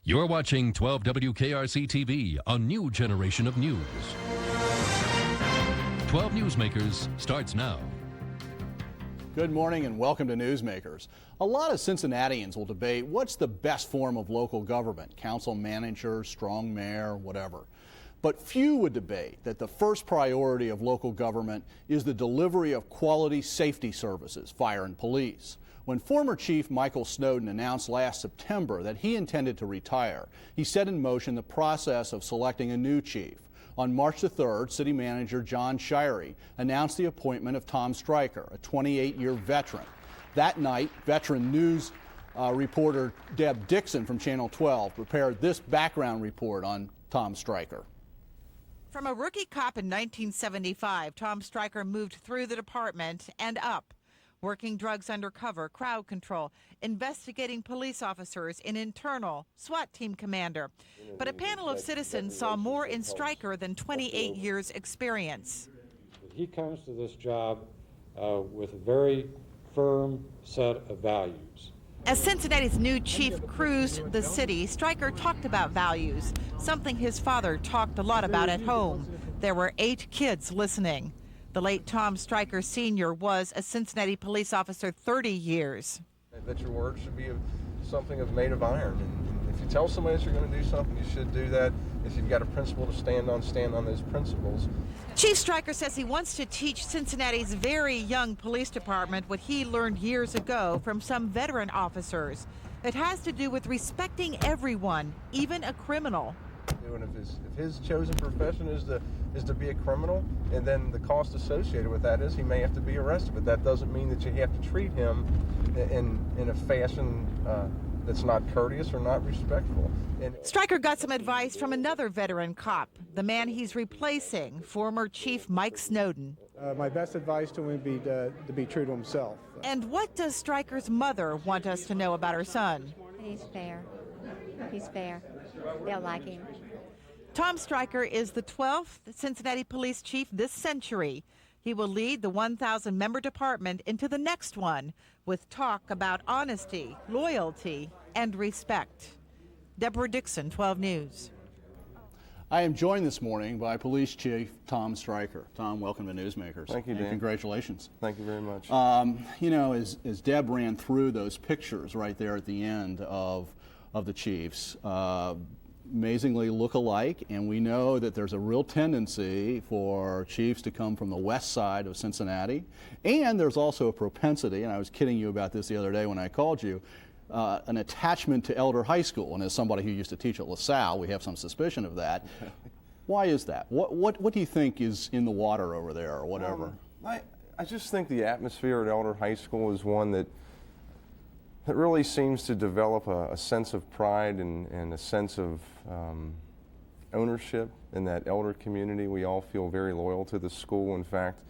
You're watching 12 WKRC TV, a new generation of news. 12 Newsmakers starts now. Good morning and welcome to Newsmakers. A lot of Cincinnatians will debate what's the best form of local government, council manager, strong mayor, whatever. But few would debate that the first priority of local government is the delivery of quality safety services, fire and police. When former Chief Michael Snowden announced last September that he intended to retire, he set in motion the process of selecting a new chief. On March the 3rd, City Manager John Shirey announced the appointment of Tom Streicher, a 28-year veteran. That night, veteran news reporter Deb Dixon from Channel 12 prepared this background report on Tom Streicher. From a rookie cop in 1975, Tom Streicher moved through the department and up, working drugs undercover, crowd control, investigating police officers, an internal SWAT team commander. But a panel of citizens saw more in Streicher than 28 years experience. He comes to this job with a very firm set of values. As Cincinnati's new chief cruised the city, Streicher talked about values, something his father talked a lot about at home. There were 8 kids listening. The late Tom Streicher Sr. was a Cincinnati police officer 30 years. That your word should be something made of iron. And if you tell somebody that you're going to do something, you should do that. If you've got a principle to stand on those principles. Chief Streicher says he wants to teach Cincinnati's very young police department what he learned years ago from some veteran officers. It has to do with respecting everyone, even a criminal. And if his chosen profession is to be a criminal, and then the cost associated with that is he may have to be arrested, but that doesn't mean that you have to treat him in a fashion that's not courteous or not respectful. Streicher got some advice from another veteran cop, the man he's replacing, former Chief Mike Snowden. My best advice to him would be to be true to himself. And what does Streicher's mother want us to know about her son? He's fair. He's fair. They'll like him. Tom Streicher is the 12th Cincinnati police chief this century. He will lead the 1,000-member department into the next one with talk about honesty, loyalty, and respect. Deborah Dixon, 12 News. I am joined this morning by Police Chief Tom Streicher. Tom, welcome to Newsmakers. Thank you, Dan. And congratulations. Thank you very much. You know, as Deb ran through those pictures right there at the end of the chiefs, amazingly look alike, and we know that there's a real tendency for chiefs to come from the west side of Cincinnati, and there's also a propensity, and I was kidding you about this the other day when I called you, an attachment to Elder High School, and as somebody who used to teach at LaSalle, we have some suspicion of that. Why is that? What do you think is in the water over there, or whatever? I just think the atmosphere at Elder High School is one that really seems to develop a sense of pride and a sense of ownership in that elder community. We all feel very loyal to the school. In fact,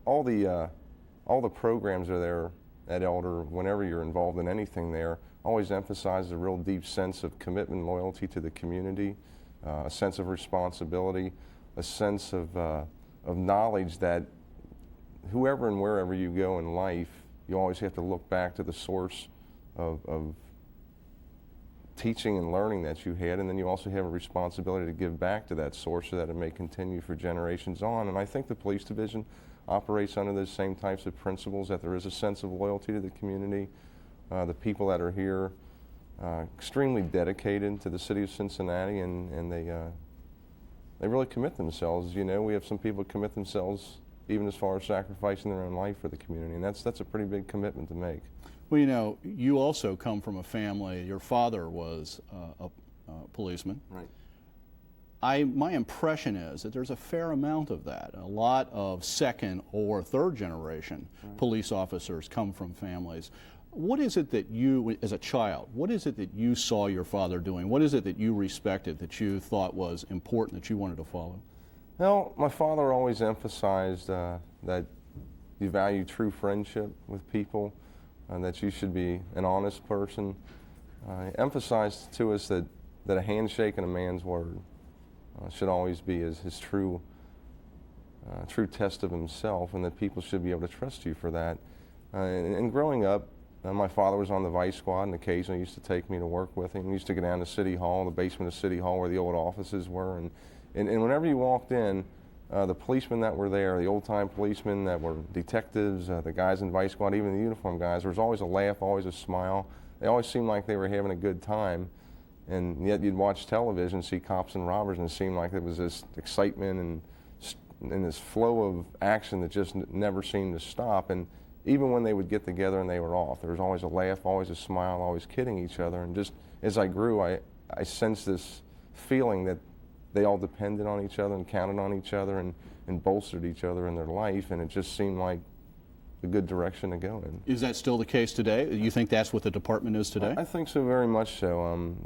all the programs are there at Elder. Whenever you're involved in anything there, always emphasize a real deep sense of commitment and loyalty to the community, a sense of responsibility, a sense of knowledge that whoever and wherever you go in life, you always have to look back to the source of teaching and learning that you had, and then you also have a responsibility to give back to that source so that it may continue for generations on. And I think the police division operates under those same types of principles, that there is a sense of loyalty to the community. The people that are here extremely dedicated to the city of Cincinnati, and they really commit themselves. You know, we have some people commit themselves even as far as sacrificing their own life for the community, and that's a pretty big commitment to make. Well, you know, you also come from a family, your father was a policeman. Right. My impression is that there's a fair amount of that. A lot of second or third generation police officers come from families. What is it that you, as a child, what is it that you saw your father doing? What is it that you respected, that you thought was important, that you wanted to follow? Well, my father always emphasized that you value true friendship with people, and that you should be an honest person. He emphasized to us that a handshake and a man's word should always be his true test of himself, and that people should be able to trust you for that. And growing up, My father was on the vice squad and occasionally used to take me to work with him. He used to go down to City Hall, the basement of City Hall where the old offices were. And whenever you walked in, the policemen that were there, the old-time policemen that were detectives, the guys in vice squad, even the uniform guys, there was always a laugh, always a smile. They always seemed like they were having a good time. And yet you'd watch television, see cops and robbers, and it seemed like there was this excitement and this flow of action that just never seemed to stop. And even when they would get together and they were off, there was always a laugh, always a smile, always kidding each other. And just as I grew, I sensed this feeling that they all depended on each other and counted on each other and bolstered each other in their life, and it just seemed like a good direction to go in. Is that still the case today? You think that's what the department is today? I think so, very much so.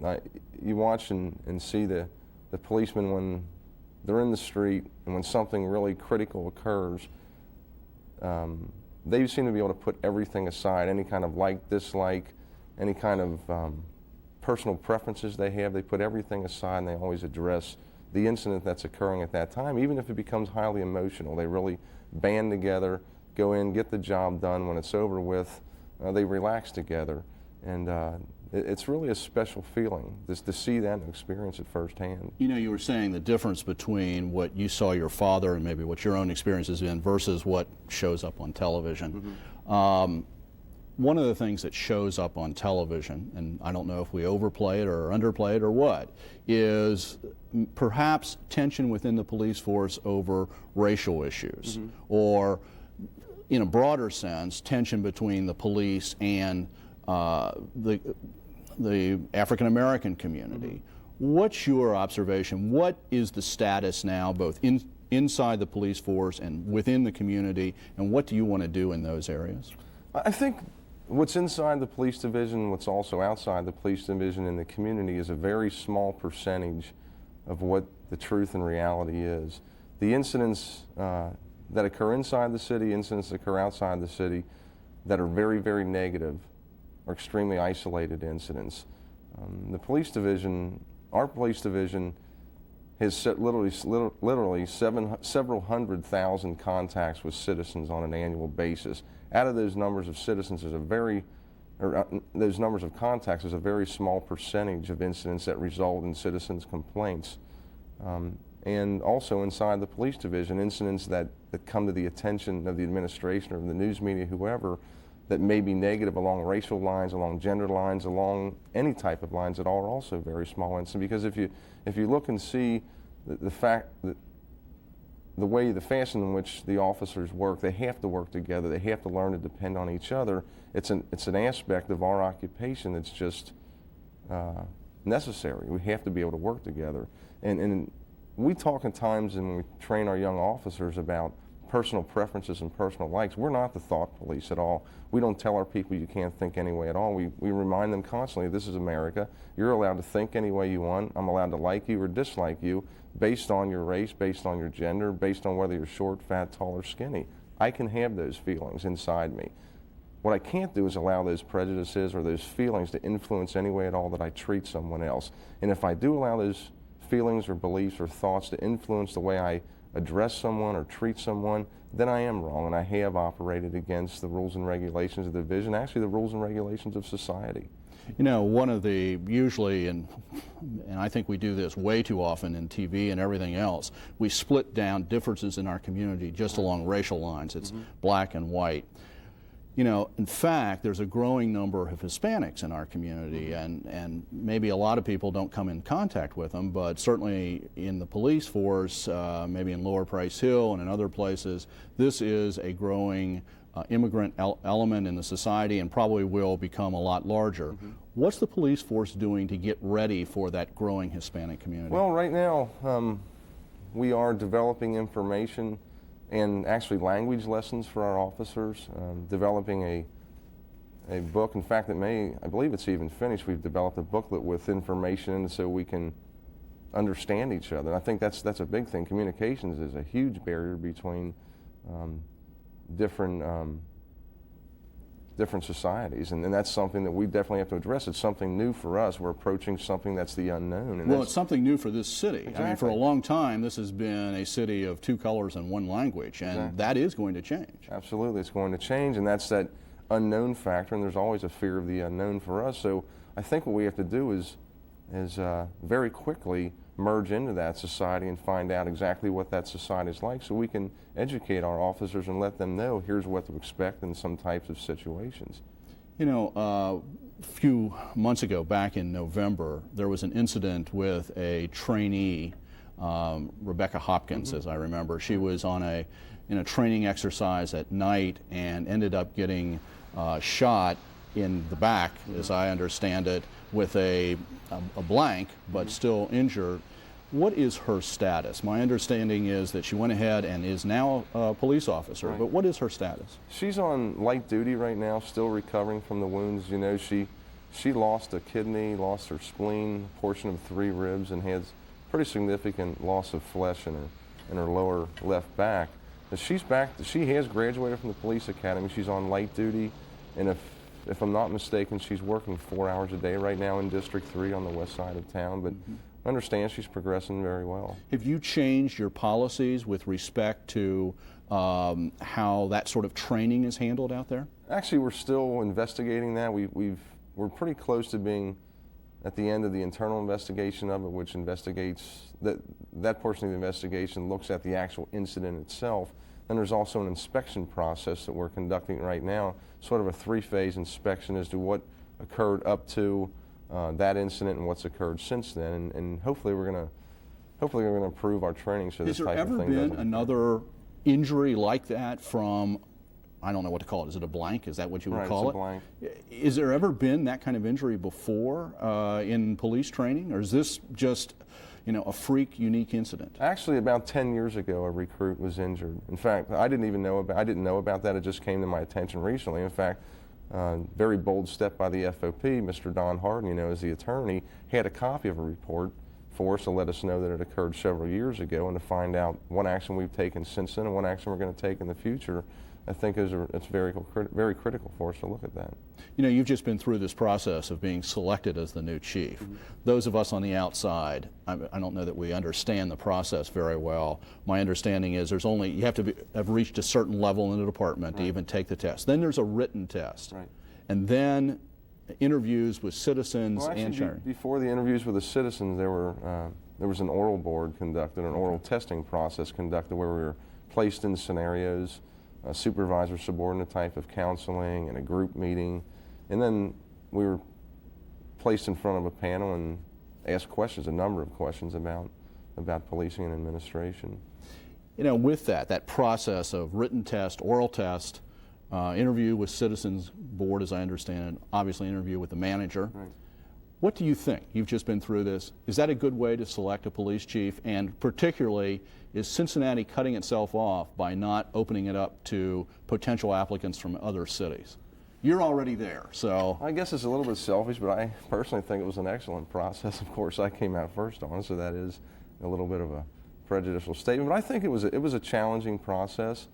You watch and see the policemen when they're in the street and when something really critical occurs, they seem to be able to put everything aside, any kind of like, dislike, any kind of personal preferences they have. They put everything aside and they always address the incident that's occurring at that time, even if it becomes highly emotional. They really band together, go in, get the job done. When it's over with, they relax together. And it's really a special feeling just to see that and experience it firsthand. You know, you were saying the difference between what you saw your father and maybe what your own experience has been versus what shows up on television. Mm-hmm. One of the things that shows up on television, and I don't know if we overplay it or underplay it or what, is perhaps tension within the police force over racial issues, mm-hmm. or in a broader sense, tension between the police and the African American community. Mm-hmm. What's your observation? What is the status now, both inside the police force and within the community, and what do you want to do in those areas? I think what's inside the police division, what's also outside the police division in the community is a very small percentage of what the truth and reality is. The incidents that occur inside the city, incidents that occur outside the city that are very, very negative are extremely isolated incidents. The police division, our police division, has set literally several hundred thousand contacts with citizens on an annual basis. Out of those numbers of citizens, those numbers of contacts is a very small percentage of incidents that result in citizens' complaints. And also inside the police division, incidents that come to the attention of the administration or the news media, whoever, that may be negative along racial lines, along gender lines, along any type of lines at all, are also very small incidents. Because if you look and see the fact that the fashion in which the officers work, they have to work together. They have to learn to depend on each other. It's an aspect of our occupation that's just necessary. We have to be able to work together. And we talk at times, and when we train our young officers about personal preferences and personal likes, we're not the thought police at all. We don't tell our people you can't think any way at all. We remind them constantly, this is America. You're allowed to think any way you want. I'm allowed to like you or dislike you based on your race, based on your gender, based on whether you're short, fat, tall, or skinny. I can have those feelings inside me. What I can't do is allow those prejudices or those feelings to influence any way at all that I treat someone else. And if I do allow those feelings or beliefs or thoughts to influence the way I address someone or treat someone, then I am wrong, and I have operated against the rules and regulations of the division, actually the rules and regulations of society. You know, one of the, usually, and I think we do this way too often in TV and everything else, we split down differences in our community just along racial lines. It's black and white. You know, in fact, there's a growing number of Hispanics in our community, and maybe a lot of people don't come in contact with them, but certainly in the police force, maybe in Lower Price Hill and in other places, this is a growing immigrant element in the society and probably will become a lot larger. What's the police force doing to get ready for that growing Hispanic community? Well, right now, we are developing information and actually language lessons for our officers, developing a book. In fact, I believe it's even finished. We've developed a booklet with information so we can understand each other. And I think that's a big thing. Communications is a huge barrier between different societies, and that's something that we definitely have to address. It's something new for us. We're approaching something that's the unknown. And well, it's something new for this city. Exactly. I mean, for a long time, this has been a city of two colors and one language, and that is going to change. Absolutely, it's going to change, and that's that unknown factor, and there's always a fear of the unknown for us. So I think what we have to do is very quickly merge into that society and find out exactly what that society is like, so we can educate our officers and let them know here's what to expect in some types of situations. You know, a few months ago, back in November, there was an incident with a trainee, Rebecca Hopkins, as I remember. She was in a training exercise at night and ended up getting shot in the back, as I understand it, with a blank, but still injured. What is her status? My understanding is that she went ahead and is now a police officer, but what is her status? She's on light duty right now, still recovering from the wounds. You know, she lost a kidney, lost her spleen, a portion of 3 ribs, and has pretty significant loss of flesh in her lower left back. But she's back. She has graduated from the police academy. She's on light duty, and if I'm not mistaken, she's working 4 hours a day right now in District 3 on the west side of town. But I understand she's progressing very well. Have you changed your policies with respect to how that sort of training is handled out there? Actually, we're still investigating that. We're pretty close to being at the end of the internal investigation of it, which investigates that portion of the investigation looks at the actual incident itself. And there's also an inspection process that we're conducting right now, sort of a 3-phase inspection as to what occurred up to that incident and what's occurred since then. And hopefully we're going to improve our training so this type of thing doesn't. Has there ever been another injury like that from, I don't know what to call it, is it a blank? Is that what you would call it? Right, it's a blank. Is there ever been that kind of injury before in police training, or is this just, you know, a freak, unique incident? Actually, about 10 years ago, a recruit was injured. In fact, I didn't know about that. It just came to my attention recently. In fact, very bold step by the FOP, Mr. Don Harden, you know, as the attorney, had a copy of a report for us to let us know that it occurred several years ago, and to find out what action we've taken since then and what action we're going to take in the future. I think it's very critical for us to look at that. You know, you've just been through this process of being selected as the new chief. Those of us on the outside, I don't know that we understand the process very well. My understanding is you have to have reached a certain level in the department to even take the test. Then there's a written test. Right. And then interviews with citizens. Well, actually, and sharing. Before the interviews with the citizens, there was an oral board conducted, an oral testing process conducted, where we were placed in scenarios, a supervisor subordinate type of counseling, and a group meeting, and then we were placed in front of a panel and asked questions, a number of questions about policing and administration. You know, with that process of written test, oral test, interview with citizens board, as I understand it, obviously interview with the manager. Right. What do you think? You've just been through this. Is that a good way to select a police chief? And particularly, is Cincinnati cutting itself off by not opening it up to potential applicants from other cities? You're already there, so. I guess it's a little bit selfish, but I personally think it was an excellent process. Of course, I came out first on it, so that is a little bit of a prejudicial statement. But I think it was a challenging process.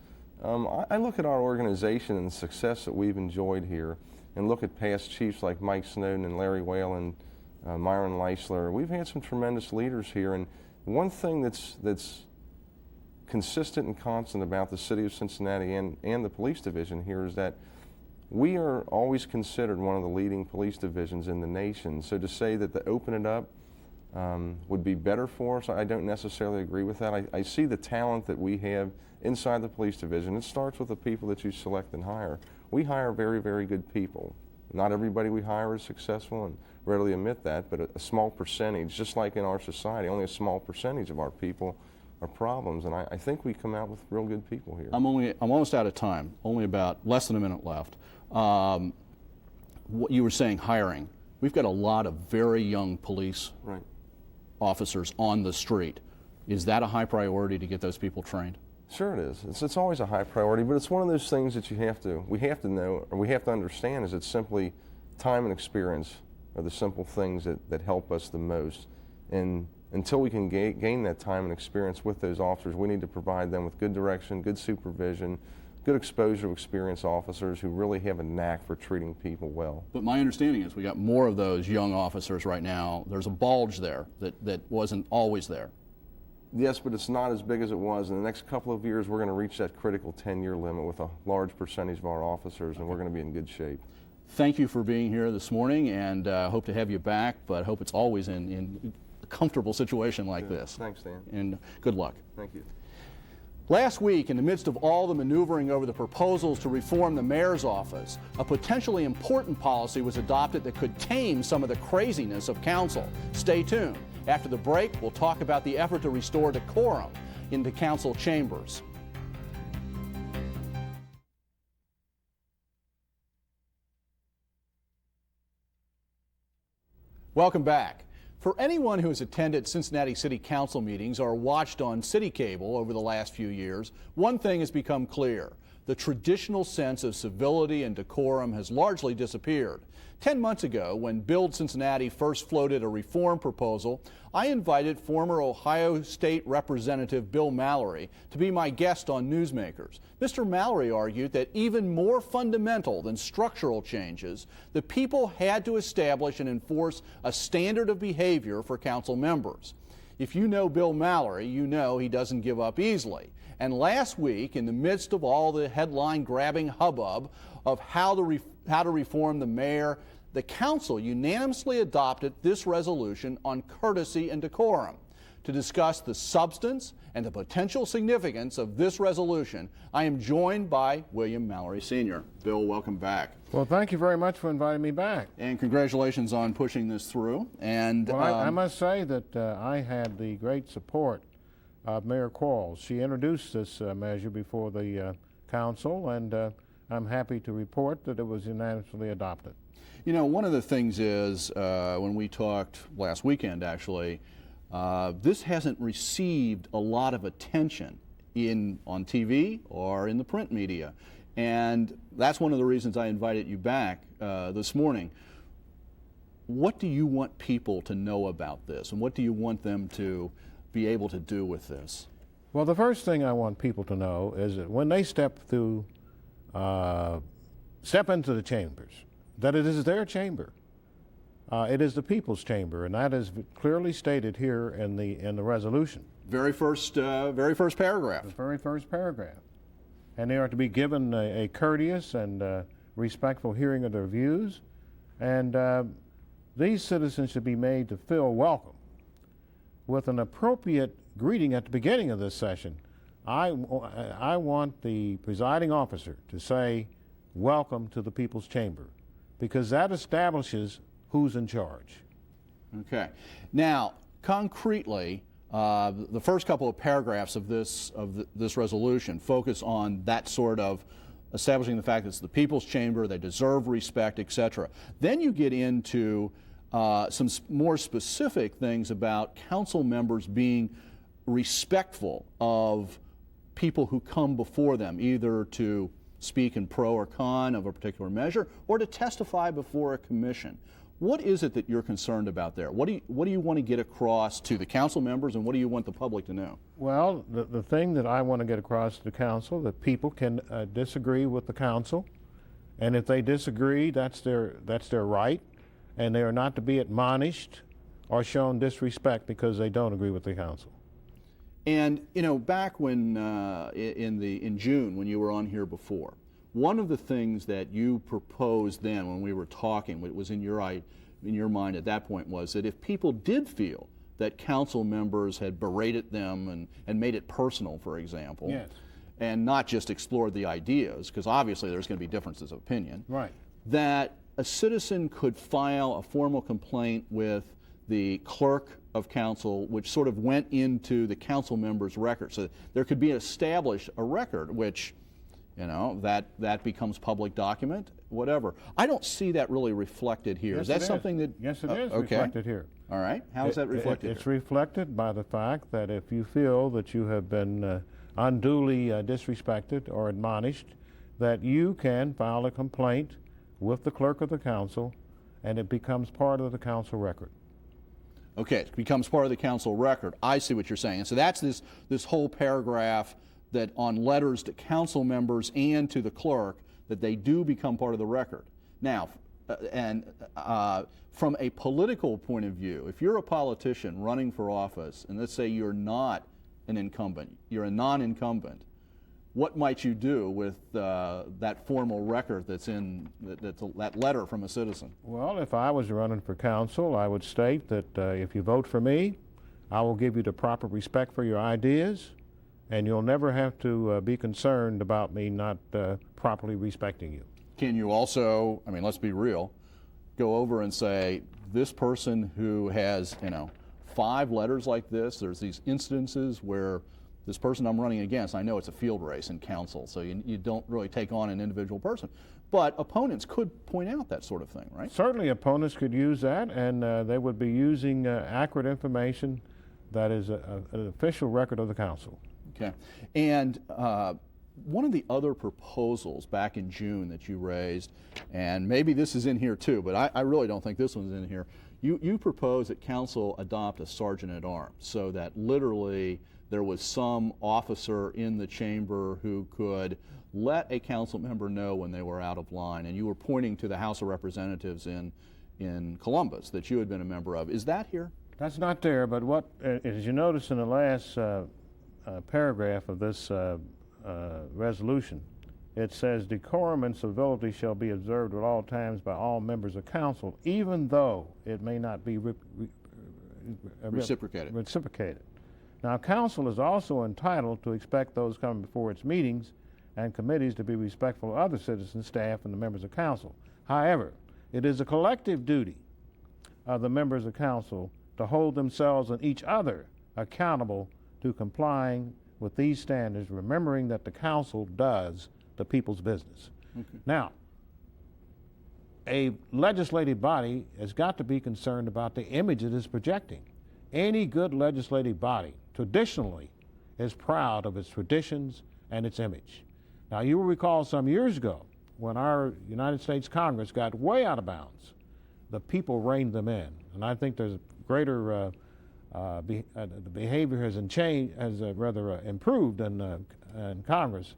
I look at our organization and the success that we've enjoyed here, and look at past chiefs like Mike Snowden and Larry Whalen, Myron Leisler. We've had some tremendous leaders here, and one thing that's consistent and constant about the city of Cincinnati and the police division here is that we are always considered one of the leading police divisions in the nation. So to say that to open it up would be better for us, I don't necessarily agree with that. I see the talent that we have inside the police division. It starts with the people that you select and hire. We hire very, very good people. Not everybody we hire is successful, and readily admit that, but a small percentage, just like in our society, only a small percentage of our people are problems, and I think we come out with real good people here. I'm almost out of time, only about less than a minute left. What you were saying, hiring. We've got a lot of very young police officers on the street. Is that a high priority to get those people trained? Sure it is. It's always a high priority, but it's one of those things that we have to know, or we have to understand, is it's simply time and experience are the simple things that help us the most. And until we can gain that time and experience with those officers, we need to provide them with good direction, good supervision, good exposure to experienced officers who really have a knack for treating people well. But my understanding is we got more of those young officers right now. There's a bulge there that wasn't always there. Yes, but it's not as big as it was. In the next couple of years, we're going to reach that critical 10-year limit with a large percentage of our officers, and we're going to be in good shape. Thank you for being here this morning, and hope to have you back, but hope it's always in a comfortable situation like this. Thanks, Dan. And good luck. Thank you. Last week, in the midst of all the maneuvering over the proposals to reform the mayor's office, a potentially important policy was adopted that could tame some of the craziness of council. Stay tuned. After the break, we'll talk about the effort to restore decorum in the council chambers. Welcome back. For anyone who has attended Cincinnati City Council meetings or watched on city cable over the last few years, one thing has become clear. The traditional sense of civility and decorum has largely disappeared. 10 months ago, when Build Cincinnati first floated a reform proposal, I invited former Ohio State Representative Bill Mallory to be my guest on Newsmakers. Mr. Mallory argued that even more fundamental than structural changes, the people had to establish and enforce a standard of behavior for council members. If you know Bill Mallory, you know he doesn't give up easily. And last week, in the midst of all the headline-grabbing hubbub of how to reform the mayor, the council unanimously adopted this resolution on courtesy and decorum. To discuss the substance and the potential significance of this resolution, I am joined by William Mallory Sr. Bill, welcome back. Well, thank you very much for inviting me back. And congratulations on pushing this through. And well, I must say that I had the great support of Mayor Quarles. She introduced this measure before the council, and I'm happy to report that it was unanimously adopted. You know, one of the things is, when we talked last weekend, actually, this hasn't received a lot of attention on TV or in the print media. And that's one of the reasons I invited you back this morning. What do you want people to know about this, and what do you want them to be able to do with this? Well, the first thing I want people to know is that when they step into the chambers, that it is their chamber. It is the people's chamber, and that is clearly stated here in the resolution. Very first paragraph. The very first paragraph. And they are to be given a courteous and respectful hearing of their views, and these citizens should be made to feel welcome with an appropriate greeting at the beginning of this session. I want the presiding officer to say, "Welcome to the People's Chamber," because that establishes who's in charge. Okay. Now, concretely, the first couple of paragraphs of this resolution focus on that sort of establishing the fact that it's the people's chamber, they deserve respect, etc. Then you get into some more specific things about council members being respectful of people who come before them, either to speak in pro or con of a particular measure or to testify before a commission. What is it that you're concerned about there? What do you want to get across to the council members, and what do you want the public to know? Well, the thing that I want to get across to the council, that people can disagree with the council, and if they disagree, that's their right, and they are not to be admonished or shown disrespect because they don't agree with the council. And you know, back when in June when you were on here before, one of the things that you proposed then when we were talking, what was in your mind at that point, was that if people did feel that council members had berated them and made it personal, for example, yes, and not just explored the ideas, because obviously there's going to be differences of opinion, right, that a citizen could file a formal complaint with the clerk of council, which sort of went into the council member's record. So there could be established a record, which, you know, that becomes public document, whatever. I don't see that really reflected here. Yes, is that something that... Yes, it is okay. reflected here. All right. How is that reflected It's here? reflected by the fact that if you feel that you have been unduly disrespected or admonished, that you can file a complaint with the clerk of the council, and it becomes part of the council record. Okay, it becomes part of the council record. I see what you're saying. And so that's this whole paragraph that on letters to council members and to the clerk, that they do become part of the record. Now, from a political point of view, if you're a politician running for office, and let's say you're not an incumbent, you're a non-incumbent. What might you do with that formal record that's in that letter from a citizen? Well, if I was running for council, I would state that if you vote for me, I will give you the proper respect for your ideas, and you'll never have to be concerned about me not properly respecting you. Can you also, I mean, let's be real, go over and say, this person who has, 5 letters like this, there's these instances where this person I'm running against, I know it's a field race in council, so you don't really take on an individual person, but opponents could point out that sort of thing, right? Certainly opponents could use that, and they would be using accurate information that is an official record of the council. Okay. And one of the other proposals back in June that you raised, and maybe this is in here too, but I really don't think this one's in here, you proposed that council adopt a sergeant at arms, so that literally there was some officer in the chamber who could let a council member know when they were out of line. And you were pointing to the House of Representatives in Columbus that you had been a member of. Is that here? That's not there, but what, as you notice in the last paragraph of this resolution, it says decorum and civility shall be observed at all times by all members of council, even though it may not be reciprocated. Now, council is also entitled to expect those coming before its meetings and committees to be respectful of other citizens, staff, and the members of council. However, it is a collective duty of the members of council to hold themselves and each other accountable to complying with these standards, remembering that the council does the people's business. Okay. Now, a legislative body has got to be concerned about the image it is projecting. Any good legislative body traditionally is proud of its traditions and its image. Now, you will recall some years ago when our United States Congress got way out of bounds, the people reined them in. And I think there's greater, the behavior has improved in Congress,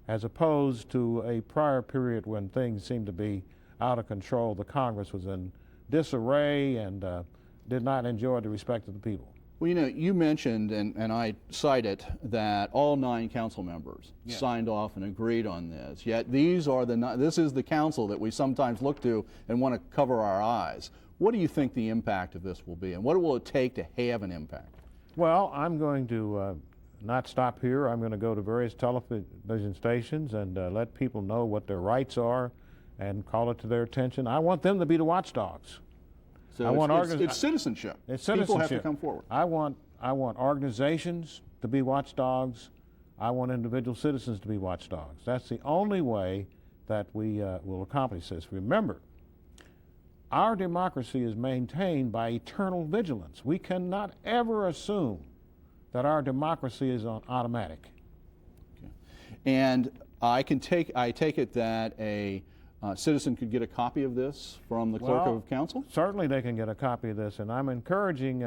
as opposed to a prior period when things seemed to be out of control. The Congress was in disarray and did not enjoy the respect of the people. Well, you mentioned, and I cite it, that all 9 council members signed off and agreed on this. Yet this is the council that we sometimes look to and want to cover our eyes. What do you think the impact of this will be, and what will it take to have an impact? Well, I'm going to not stop here. I'm going to go to various television stations and let people know what their rights are and call it to their attention. I want them to be the watchdogs. So it's citizenship. It's citizenship. People have to come forward. I want organizations to be watchdogs. I want individual citizens to be watchdogs. That's the only way that we will accomplish this. Remember, our democracy is maintained by eternal vigilance. We cannot ever assume that our democracy is on automatic. Okay. And I take it that a citizen could get a copy of this from the clerk of council? Certainly they can get a copy of this, and I'm encouraging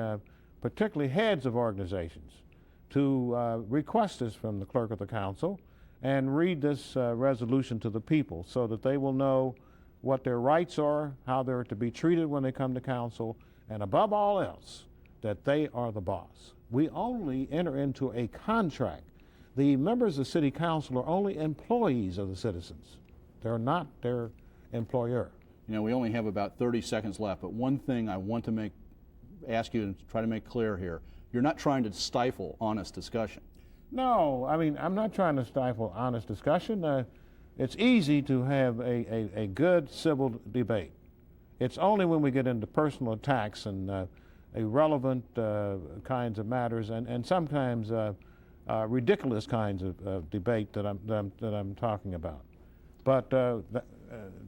particularly heads of organizations to request this from the clerk of the council and read this resolution to the people so that they will know what their rights are, how they're to be treated when they come to council, and above all else, that they are the boss. We only enter into a contract. The members of city council are only employees of the citizens. They're not their employer. We only have about 30 seconds left, but one thing I want to ask you to try to make clear here, you're not trying to stifle honest discussion. No, I mean, I'm not trying to stifle honest discussion. It's easy to have a good civil debate. It's only when we get into personal attacks and irrelevant kinds of matters and sometimes ridiculous kinds of debate that I'm talking about. But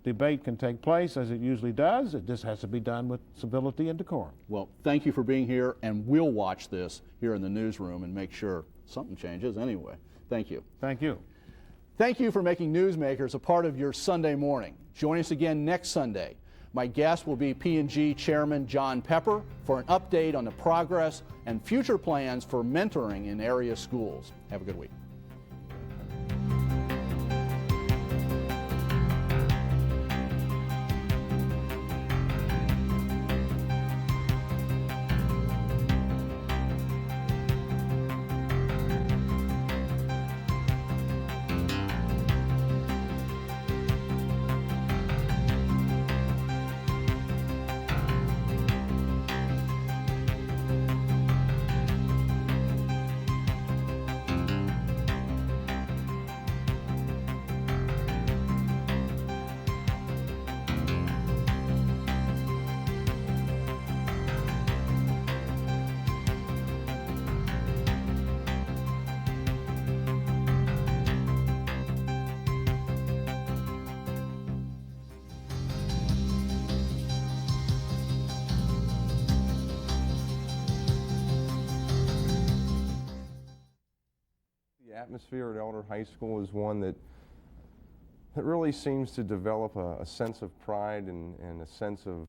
debate can take place as it usually does. It just has to be done with civility and decorum. Well, thank you for being here, and we'll watch this here in the newsroom and make sure something changes anyway. Thank you. Thank you. Thank you for making Newsmakers a part of your Sunday morning. Join us again next Sunday. My guest will be P&G Chairman John Pepper for an update on the progress and future plans for mentoring in area schools. Have a good week. The atmosphere at Elder High School is one that really seems to develop a sense of pride and a sense of